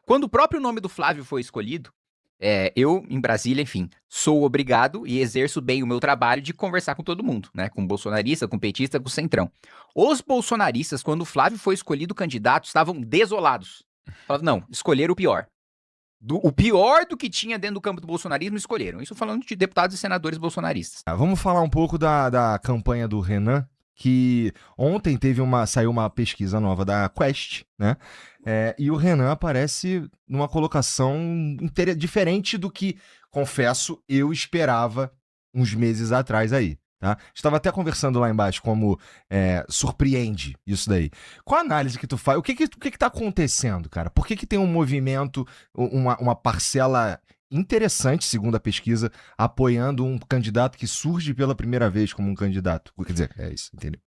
Quando o próprio nome do Flávio foi escolhido, eu, em Brasília, enfim, sou obrigado e exerço bem o meu trabalho de conversar com todo mundo, né? Com bolsonarista, com petista, com centrão. Os bolsonaristas, quando o Flávio foi escolhido candidato, estavam desolados. Falavam, não, escolheram o pior. O pior do que tinha dentro do campo do bolsonarismo, escolheram. Isso falando de deputados e senadores bolsonaristas. Vamos falar um pouco da campanha do Renan, que ontem saiu uma pesquisa nova da Quest, né? E o Renan aparece numa colocação diferente do que, confesso, eu esperava uns meses atrás aí. Tá? Estava até conversando lá embaixo como surpreende isso daí. Qual a análise que tu faz? O que tá acontecendo, cara? Por que tem um movimento, uma parcela interessante, segundo a pesquisa, apoiando um candidato que surge pela primeira vez como um candidato? Quer dizer, é isso, entendeu?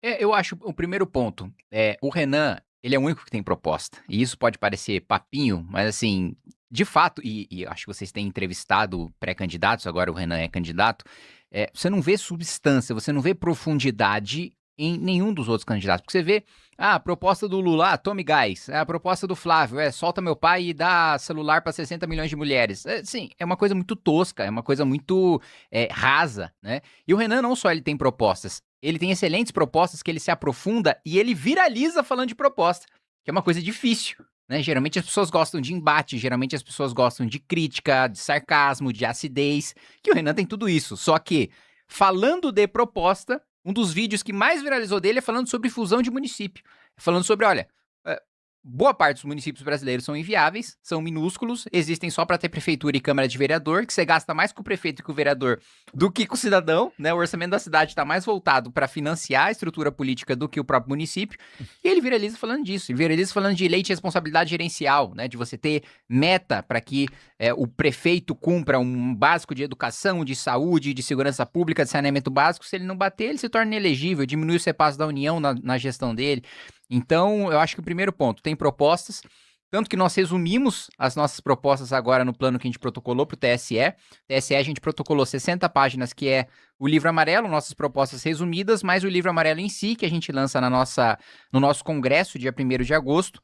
Eu acho o primeiro ponto, o Renan, ele é o único que tem proposta. E isso pode parecer papinho, mas assim, de fato, e acho que vocês têm entrevistado pré-candidatos, agora o Renan é candidato, você não vê substância, você não vê profundidade em nenhum dos outros candidatos. Porque você vê, a proposta do Lula, tome gás. A proposta do Flávio, solta meu pai e dá celular para 60 milhões de mulheres. Sim, é uma coisa muito tosca, é uma coisa muito rasa, né? E o Renan não só ele tem propostas, ele tem excelentes propostas que ele se aprofunda e ele viraliza falando de proposta, que é uma coisa difícil. Né? Geralmente as pessoas gostam de embate, geralmente as pessoas gostam de crítica, de sarcasmo, de acidez, que o Renan tem tudo isso. Só que, falando de proposta, um dos vídeos que mais viralizou dele é falando sobre fusão de município. Falando sobre, olha, boa parte dos municípios brasileiros são inviáveis, são minúsculos, existem só para ter prefeitura e câmara de vereador, que você gasta mais com o prefeito e com o vereador do que com o cidadão, né? O orçamento da cidade está mais voltado para financiar a estrutura política do que o próprio município. E ele viraliza falando disso, ele viraliza falando de lei de responsabilidade gerencial, né? De você ter meta para que o prefeito cumpra um básico de educação, de saúde, de segurança pública, de saneamento básico. Se ele não bater, ele se torna inelegível, diminui o CEPAS da União na gestão dele. Então, eu acho que o primeiro ponto, tem propostas, tanto que nós resumimos as nossas propostas agora no plano que a gente protocolou para o TSE. TSE a gente protocolou 60 páginas, que é o livro amarelo, nossas propostas resumidas, mais o livro amarelo em si, que a gente lança no nosso congresso, dia 1º de agosto.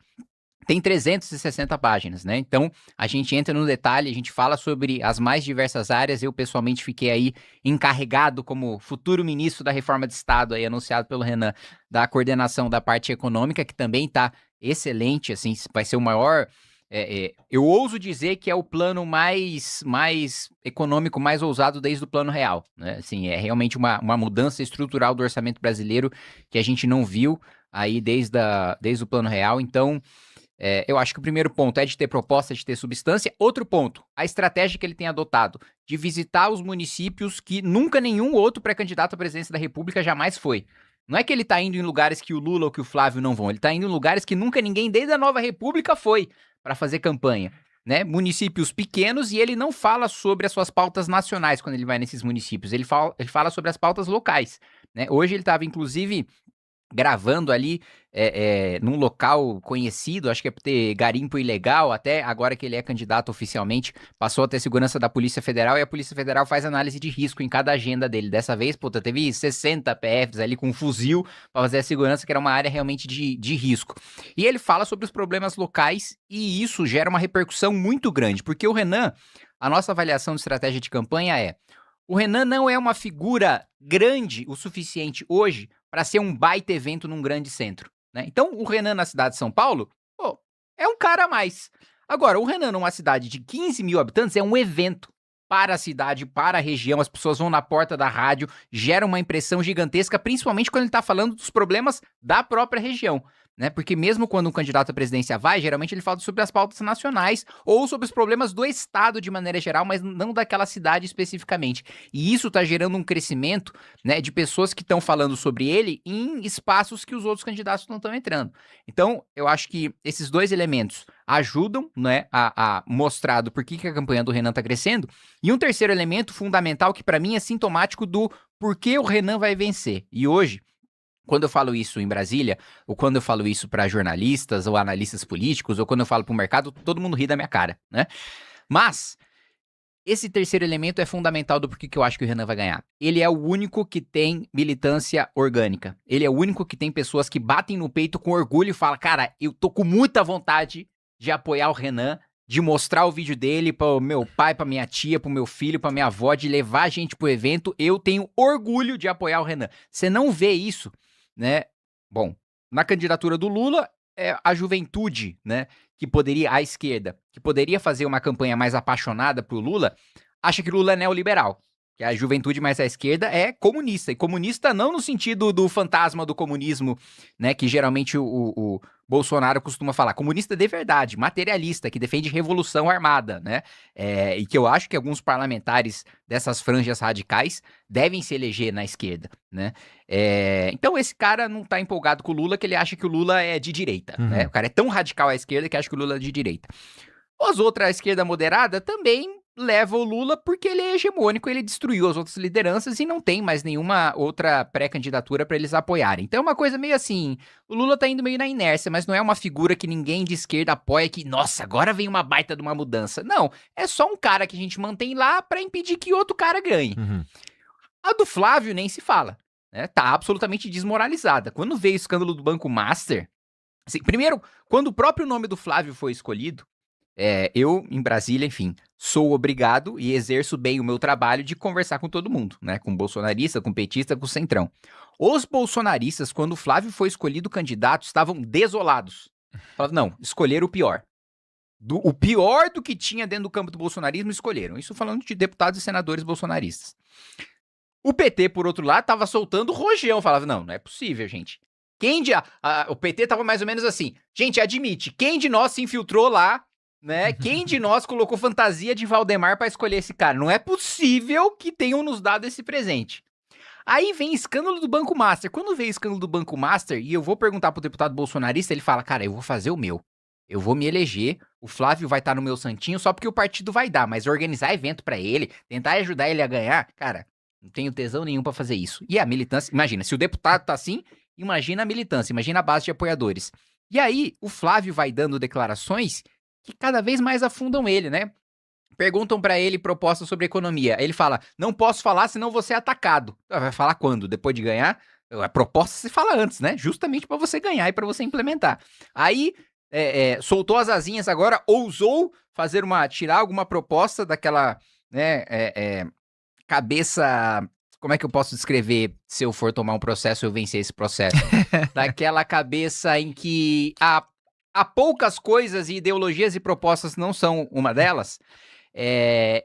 Tem 360 páginas, né? Então, a gente entra no detalhe, a gente fala sobre as mais diversas áreas. Eu, pessoalmente, fiquei aí encarregado como futuro ministro da Reforma de Estado, aí, anunciado pelo Renan, da coordenação da parte econômica, que também está excelente, assim, vai ser o maior... eu ouso dizer que é o plano mais econômico, mais ousado desde o Plano Real, né? Assim, é realmente uma mudança estrutural do orçamento brasileiro que a gente não viu aí desde o Plano Real. Então... eu acho que o primeiro ponto é de ter proposta, de ter substância. Outro ponto, a estratégia que ele tem adotado de visitar os municípios que nunca nenhum outro pré-candidato à presidência da República jamais foi. Não é que ele tá indo em lugares que o Lula ou que o Flávio não vão, ele tá indo em lugares que nunca ninguém desde a Nova República foi para fazer campanha, né? Municípios pequenos, e ele não fala sobre as suas pautas nacionais quando ele vai nesses municípios, ele fala sobre as pautas locais, né? Hoje ele estava, inclusive, gravando ali num local conhecido, acho que é por ter garimpo ilegal, até agora que ele é candidato oficialmente, passou a ter segurança da Polícia Federal, e a Polícia Federal faz análise de risco em cada agenda dele. Dessa vez, teve 60 PFs ali com um fuzil para fazer a segurança, que era uma área realmente de risco. E ele fala sobre os problemas locais, e isso gera uma repercussão muito grande, porque o Renan, a nossa avaliação de estratégia de campanha o Renan não é uma figura grande o suficiente hoje para ser um baita evento num grande centro, né? Então, o Renan na cidade de São Paulo, é um cara a mais. Agora, o Renan numa cidade de 15 mil habitantes é um evento para a cidade, para a região. As pessoas vão na porta da rádio, gera uma impressão gigantesca, principalmente quando ele está falando dos problemas da própria região, né? Porque mesmo quando um candidato à presidência vai, geralmente ele fala sobre as pautas nacionais ou sobre os problemas do estado de maneira geral, mas não daquela cidade especificamente. E isso está gerando um crescimento, né, de pessoas que estão falando sobre ele em espaços que os outros candidatos não estão entrando. Então, eu acho que esses dois elementos ajudam, né, a mostrar do porquê que a campanha do Renan está crescendo. E um terceiro elemento fundamental que para mim é sintomático do porquê o Renan vai vencer. E hoje, quando eu falo isso em Brasília, ou quando eu falo isso para jornalistas ou analistas políticos, ou quando eu falo para o mercado, todo mundo ri da minha cara, né? Mas esse terceiro elemento é fundamental do porquê que eu acho que o Renan vai ganhar. Ele é o único que tem militância orgânica. Ele é o único que tem pessoas que batem no peito com orgulho e falam, cara, eu tô com muita vontade de apoiar o Renan, de mostrar o vídeo dele pro meu pai, pra minha tia, pro meu filho, pra minha avó, de levar a gente pro evento. Eu tenho orgulho de apoiar o Renan. Você não vê isso, né? Bom, na candidatura do Lula, a juventude, né, a esquerda, que poderia fazer uma campanha mais apaixonada pro Lula, acha que o Lula é neoliberal. Que a juventude mais à esquerda é comunista. E comunista não no sentido do fantasma do comunismo, né? Que geralmente o Bolsonaro costuma falar. Comunista de verdade, materialista, que defende revolução armada, né? E que eu acho que alguns parlamentares dessas franjas radicais devem se eleger na esquerda, né? Então esse cara não tá empolgado com o Lula, que ele acha que o Lula é de direita, né? O cara é tão radical à esquerda que acha que o Lula é de direita. Os outros, a esquerda moderada, também leva o Lula porque ele é hegemônico, ele destruiu as outras lideranças e não tem mais nenhuma outra pré-candidatura para eles apoiarem. Então é uma coisa meio assim, o Lula tá indo meio na inércia, mas não é uma figura que ninguém de esquerda apoia que, nossa, agora vem uma baita de uma mudança. Não, é só um cara que a gente mantém lá para impedir que outro cara ganhe. A do Flávio nem se fala, né? Tá absolutamente desmoralizada. Quando veio o escândalo do Banco Master, assim, primeiro, quando o próprio nome do Flávio foi escolhido, eu, em Brasília, enfim, sou obrigado e exerço bem o meu trabalho de conversar com todo mundo, né? Com bolsonarista, com petista, com centrão. Os bolsonaristas, quando o Flávio foi escolhido candidato, estavam desolados. Falavam, não, escolheram o pior. O pior do que tinha dentro do campo do bolsonarismo, escolheram. Isso falando de deputados e senadores bolsonaristas. O PT, por outro lado, tava soltando rojão. Falava, não é possível, gente. O PT tava mais ou menos assim, gente, admite, quem de nós se infiltrou lá, né? Quem de nós colocou fantasia de Valdemar pra escolher esse cara? Não é possível que tenham nos dado esse presente. Aí vem escândalo do Banco Master. Quando vem escândalo do Banco Master, e eu vou perguntar pro deputado bolsonarista, ele fala, cara, eu vou fazer o meu. Eu vou me eleger, o Flávio vai estar no meu santinho só porque o partido vai dar, mas organizar evento pra ele, tentar ajudar ele a ganhar, cara, não tenho tesão nenhum pra fazer isso. E a militância, imagina, se o deputado tá assim, imagina a militância, imagina a base de apoiadores. E aí, o Flávio vai dando declarações que cada vez mais afundam ele, né? Perguntam pra ele propostas sobre economia. Ele fala, não posso falar senão vou ser atacado. Vai falar quando? Depois de ganhar? A proposta se fala antes, né? Justamente pra você ganhar e pra você implementar. Aí, soltou as asinhas agora, ousou tirar alguma proposta daquela, né, cabeça... Como é que eu posso descrever se eu for tomar um processo e eu vencer esse processo? Daquela cabeça em que há poucas coisas e ideologias e propostas não são uma delas.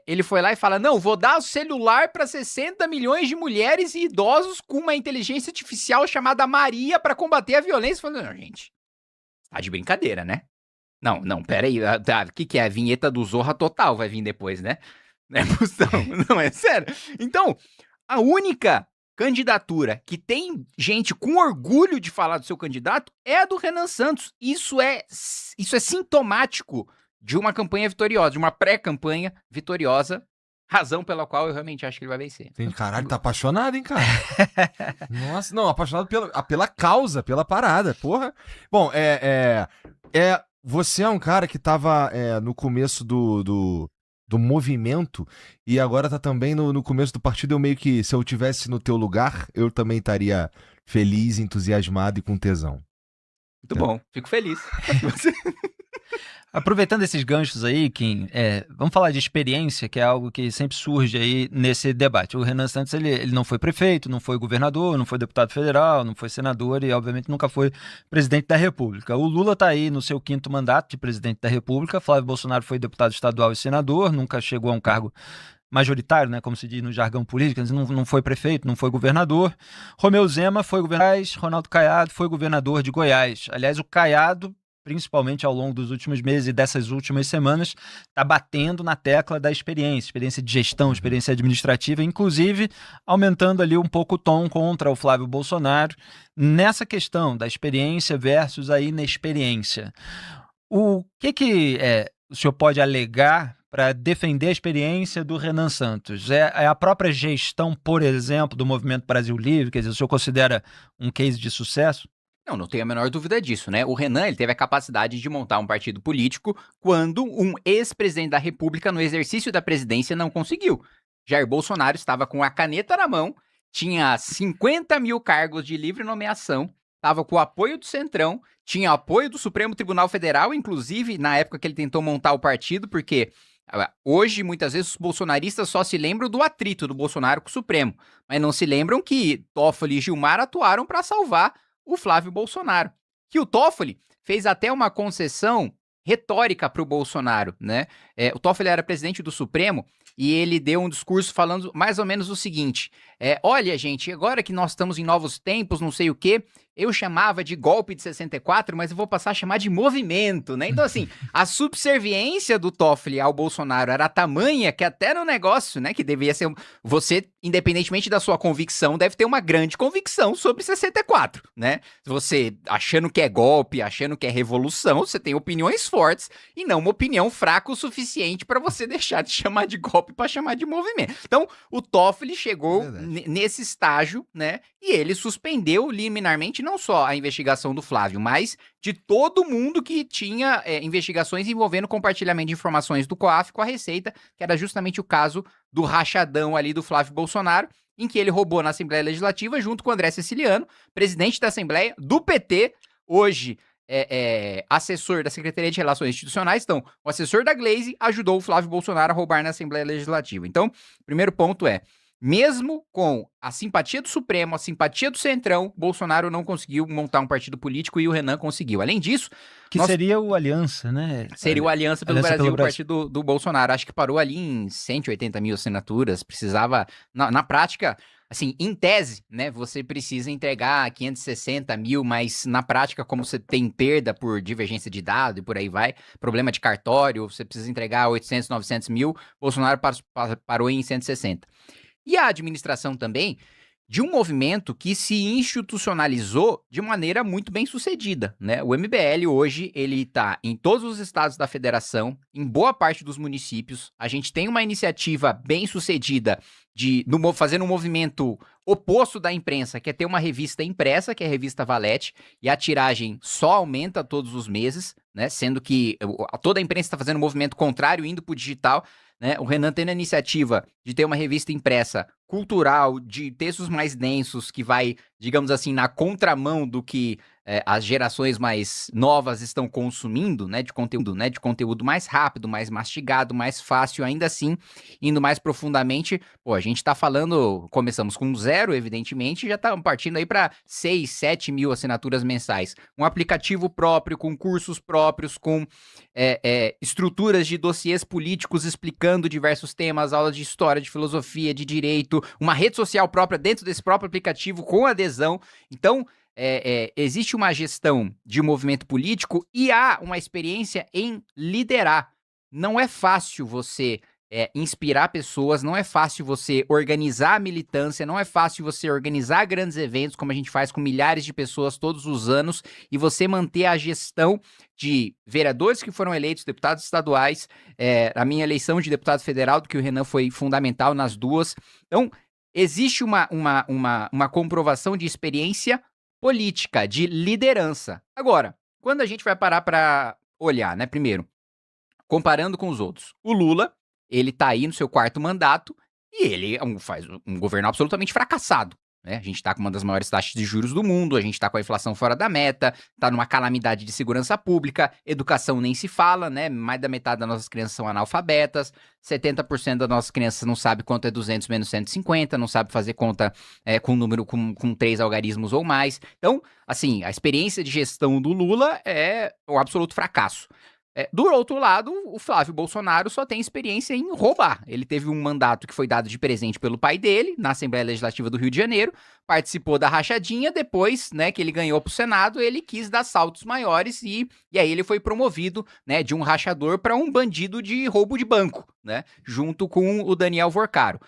Ele foi lá e fala, não, vou dar o celular para 60 milhões de mulheres e idosos com uma inteligência artificial chamada Maria para combater a violência. Falando, não, gente, tá de brincadeira, né? Não, pera aí, o que é? A vinheta do Zorra Total vai vir depois, né? Não, é sério. Então, a única candidatura que tem gente com orgulho de falar do seu candidato é a do Renan Santos. Isso é sintomático de uma campanha vitoriosa, de uma pré-campanha vitoriosa, razão pela qual eu realmente acho que ele vai vencer. Caralho, tá apaixonado, hein, cara? Nossa, não, apaixonado pela causa, pela parada, porra. Bom, você é um cara que tava no começo do movimento e agora tá também no começo do partido. Eu meio que, se eu tivesse no teu lugar, eu também estaria feliz, entusiasmado e com tesão. Muito bom, fico feliz. Aproveitando esses ganchos aí, Kim, vamos falar de experiência, que é algo que sempre surge aí nesse debate. O Renan Santos, ele não foi prefeito, não foi governador, não foi deputado federal, não foi senador e, obviamente, nunca foi presidente da República. O Lula está aí no seu 5º mandato de presidente da República. Flávio Bolsonaro foi deputado estadual e senador, nunca chegou a um cargo majoritário, né, como se diz no jargão político, não foi prefeito, não foi governador. Romeu Zema foi governador, Ronaldo Caiado foi governador de Goiás. Aliás, o Caiado, principalmente ao longo dos últimos meses e dessas últimas semanas, está batendo na tecla da experiência de gestão, experiência administrativa, inclusive aumentando ali um pouco o tom contra o Flávio Bolsonaro nessa questão da experiência versus a inexperiência. O que o senhor pode alegar para defender a experiência do Renan Santos? É a própria gestão, por exemplo, do Movimento Brasil Livre? Quer dizer, o senhor considera um case de sucesso? Não tenho a menor dúvida disso, né? O Renan, ele teve a capacidade de montar um partido político quando um ex-presidente da República, no exercício da presidência, não conseguiu. Jair Bolsonaro estava com a caneta na mão, tinha 50 mil cargos de livre nomeação, tava com o apoio do Centrão, tinha apoio do Supremo Tribunal Federal, inclusive na época que ele tentou montar o partido, porque hoje, muitas vezes, os bolsonaristas só se lembram do atrito do Bolsonaro com o Supremo, mas não se lembram que Toffoli e Gilmar atuaram para salvar o Flávio Bolsonaro. Que o Toffoli fez até uma concessão retórica para o Bolsonaro, né? O Toffoli era presidente do Supremo e ele deu um discurso falando mais ou menos o seguinte: olha, gente, agora que nós estamos em novos tempos, não sei o quê, eu chamava de golpe de 64, mas eu vou passar a chamar de movimento, né? Então, assim, a subserviência do Toffoli ao Bolsonaro era tamanha que até no negócio, né, que deveria ser... Você, independentemente da sua convicção, deve ter uma grande convicção sobre 64, né? Você achando que é golpe, achando que é revolução, você tem opiniões fortes e não uma opinião fraca o suficiente para você deixar de chamar de golpe para chamar de movimento. Então, o Toffoli chegou nesse estágio, né, e ele suspendeu liminarmente não só a investigação do Flávio, mas de todo mundo que tinha investigações envolvendo compartilhamento de informações do COAF com a Receita, que era justamente o caso do rachadão ali do Flávio Bolsonaro, em que ele roubou na Assembleia Legislativa junto com o André Siciliano, presidente da Assembleia do PT, hoje assessor da Secretaria de Relações Institucionais. Então, o assessor da Glaze ajudou o Flávio Bolsonaro a roubar na Assembleia Legislativa. Então, o primeiro ponto mesmo com a simpatia do Supremo, a simpatia do Centrão, Bolsonaro não conseguiu montar um partido político e o Renan conseguiu. Além disso... seria o Aliança, né? Seria o Aliança pelo Brasil, o partido do Bolsonaro. Acho que parou ali em 180 mil assinaturas. Precisava, na prática... Assim, em tese, né, você precisa entregar 560 mil, mas na prática, como você tem perda por divergência de dado e por aí vai, problema de cartório, você precisa entregar 800, 900 mil, Bolsonaro parou em 160. E a administração também de um movimento que se institucionalizou de maneira muito bem sucedida, né? O MBL hoje, ele está em todos os estados da federação, em boa parte dos municípios. A gente tem uma iniciativa bem sucedida de fazer um movimento oposto da imprensa, que é ter uma revista impressa, que é a revista Valete, e a tiragem só aumenta todos os meses, né? Sendo que toda a imprensa está fazendo um movimento contrário, indo para o digital, né? O Renan tendo a iniciativa de ter uma revista impressa cultural, de textos mais densos, que vai, digamos assim, na contramão do que as gerações mais novas estão consumindo, né, de conteúdo mais rápido, mais mastigado, mais fácil, ainda assim, indo mais profundamente. Pô, a gente tá falando, começamos com 0, evidentemente, já estamos partindo aí para 6, 7 mil assinaturas mensais. Um aplicativo próprio, com cursos próprios, com estruturas de dossiês políticos explicando diversos temas, aulas de história, de filosofia, de direito, uma rede social própria dentro desse próprio aplicativo com adesão. Então, existe uma gestão de movimento político e há uma experiência em liderar. Não é fácil você inspirar pessoas, não é fácil você organizar a militância, não é fácil você organizar grandes eventos, como a gente faz com milhares de pessoas todos os anos, e você manter a gestão de vereadores que foram eleitos, deputados estaduais, a minha eleição de deputado federal, do que o Renan foi fundamental nas duas. Então, existe uma comprovação de experiência política, de liderança. Agora, quando a gente vai parar para olhar, né, primeiro, comparando com os outros, o Lula, ele tá aí no seu 4º mandato e ele faz um governo absolutamente fracassado, né? A gente tá com uma das maiores taxas de juros do mundo, a gente tá com a inflação fora da meta, tá numa calamidade de segurança pública, educação nem se fala, né? Mais da metade das nossas crianças são analfabetas, 70% das nossas crianças não sabe quanto é 200 menos 150, não sabe fazer conta com número com 3 algarismos ou mais. Então, assim, a experiência de gestão do Lula é um absoluto fracasso. Do outro lado, o Flávio Bolsonaro só tem experiência em roubar. Ele teve um mandato que foi dado de presente pelo pai dele, na Assembleia Legislativa do Rio de Janeiro, participou da rachadinha, depois, né, que ele ganhou pro Senado, ele quis dar saltos maiores e aí ele foi promovido, né, de um rachador para um bandido de roubo de banco, né, junto com o Daniel Vorcaro.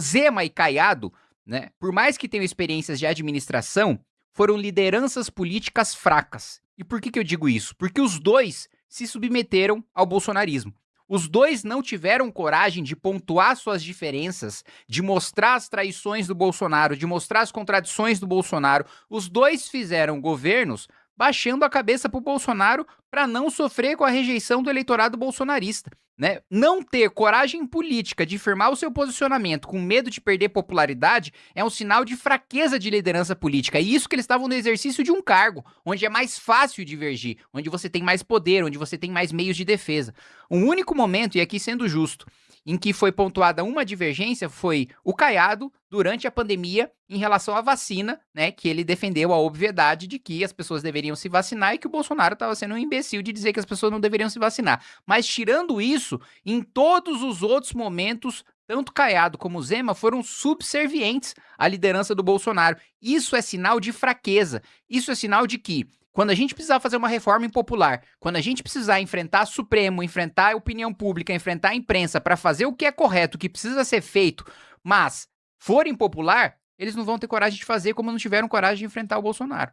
Zema e Caiado, né, por mais que tenham experiências de administração, foram lideranças políticas fracas. E por que eu digo isso? Porque os dois se submeteram ao bolsonarismo. Os dois não tiveram coragem de pontuar suas diferenças, de mostrar as traições do Bolsonaro, de mostrar as contradições do Bolsonaro. Os dois fizeram governos baixando a cabeça pro Bolsonaro para não sofrer com a rejeição do eleitorado bolsonarista. né? Não ter coragem política de firmar o seu posicionamento com medo de perder popularidade é um sinal de fraqueza de liderança política. E isso que eles estavam no exercício de um cargo, onde é mais fácil divergir, onde você tem mais poder, onde você tem mais meios de defesa. Um único momento, e aqui sendo justo, em que foi pontuada uma divergência foi o Caiado, durante a pandemia, em relação à vacina, né, que ele defendeu a obviedade de que as pessoas deveriam se vacinar e que o Bolsonaro estava sendo um imbecil de dizer que as pessoas não deveriam se vacinar. Mas tirando isso, em todos os outros momentos, tanto Caiado como Zema foram subservientes à liderança do Bolsonaro. Isso é sinal de fraqueza. Isso é sinal de que quando a gente precisar fazer uma reforma impopular, quando a gente precisar enfrentar Supremo, enfrentar a opinião pública, enfrentar a imprensa para fazer o que é correto, o que precisa ser feito, mas for impopular, eles não vão ter coragem de fazer como não tiveram coragem de enfrentar o Bolsonaro.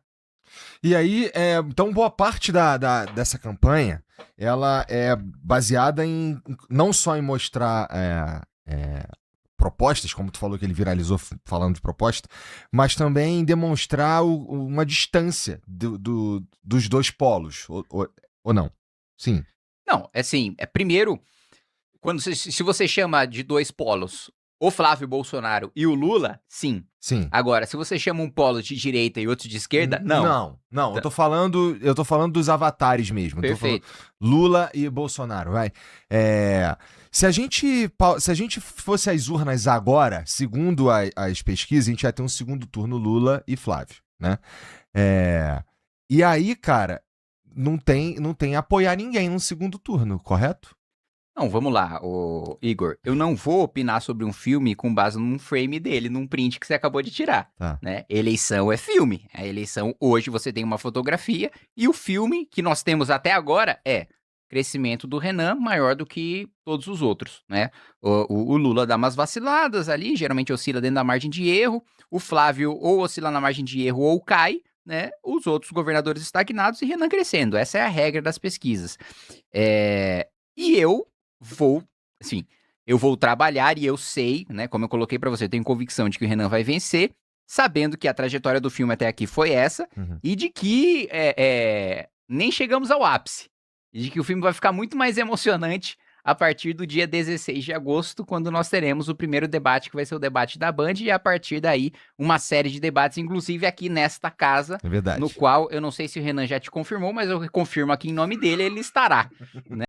E aí, então boa parte dessa campanha, ela é baseada não só em mostrar propostas, como tu falou que ele viralizou falando de proposta, mas também demonstrar uma distância dos dois polos, ou não? Sim. Não, assim, primeiro, se você chama de dois polos o Flávio Bolsonaro e o Lula, sim. Sim. Agora, se você chama um polo de direita e outro de esquerda, não. Não, eu tô falando dos avatares mesmo. Perfeito. Lula e Bolsonaro, vai. Se a gente fosse às urnas agora, segundo as pesquisas, a gente ia ter um segundo turno Lula e Flávio, né? E aí, cara, não tem apoiar ninguém no segundo turno, correto? Não, vamos lá, Igor. Eu não vou opinar sobre um filme com base num frame dele, num print que você acabou de tirar. Tá. Né? Eleição é filme. A eleição, hoje, você tem uma fotografia e o filme que nós temos até agora é crescimento do Renan maior do que todos os outros, né? O Lula dá umas vaciladas ali, geralmente oscila dentro da margem de erro. O Flávio ou oscila na margem de erro ou cai, né? Os outros governadores estagnados e Renan crescendo. Essa é a regra das pesquisas. E eu vou trabalhar e eu sei, né, como eu coloquei pra você, eu tenho convicção de que o Renan vai vencer, sabendo que a trajetória do filme até aqui foi essa, e de que nem chegamos ao ápice, e de que o filme vai ficar muito mais emocionante a partir do dia 16 de agosto, quando nós teremos o primeiro debate, que vai ser o debate da Band, e a partir daí, uma série de debates, inclusive aqui nesta casa, É verdade. no qual, eu não sei se o Renan já te confirmou, mas eu confirmo aqui em nome dele, ele estará, né?